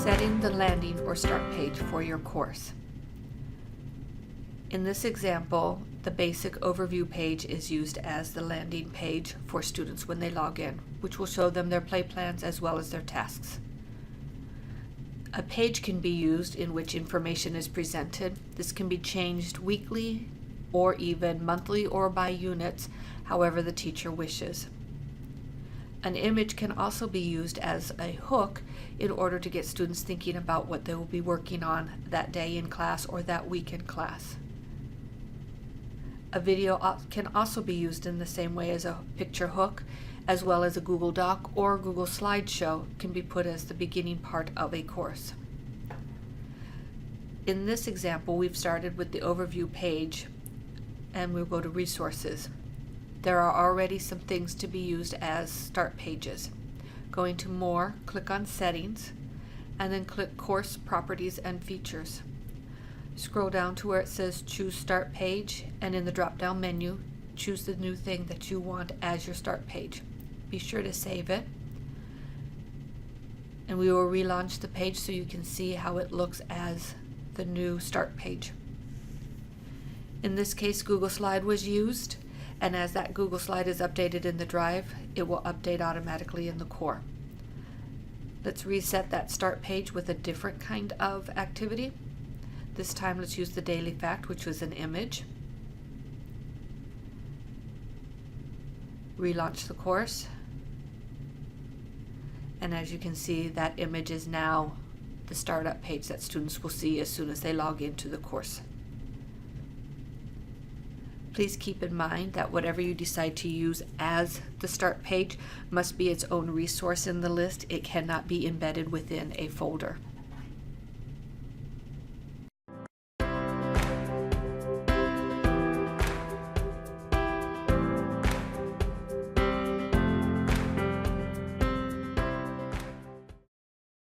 Setting the landing or start page for your course. In this example, the basic overview page is used as the landing page for students when they log in, which will show them their play plans as well as their tasks. A page can be used in which information is presented. This can be changed weekly or even monthly or by units, however the teacher wishes. An image can also be used as a hook in order to get students thinking about what they will be working on that day in class or that week in class. A video can also be used in the same way as a picture hook, as well as a Google Doc or Google Slideshow can be put as the beginning part of a course. In this example, we've started with the overview page and we'll go to resources. There are already some things to be used as start pages. Going to More, click on Settings, and then click Course Properties and Features. Scroll down to where it says Choose Start Page, and in the drop-down menu, choose the new thing that you want as your start page. Be sure to save it, and we will relaunch the page so you can see how it looks as the new start page. In this case, Google Slide was used, and as that Google Slide is updated in the drive, it will update automatically in the core. Let's reset that start page with a different kind of activity. This time let's use the daily fact, which was an image. Relaunch the course. And as you can see, that image is now the startup page that students will see as soon as they log into the course. Please keep in mind that whatever you decide to use as the start page must be its own resource in the list. It cannot be embedded within a folder.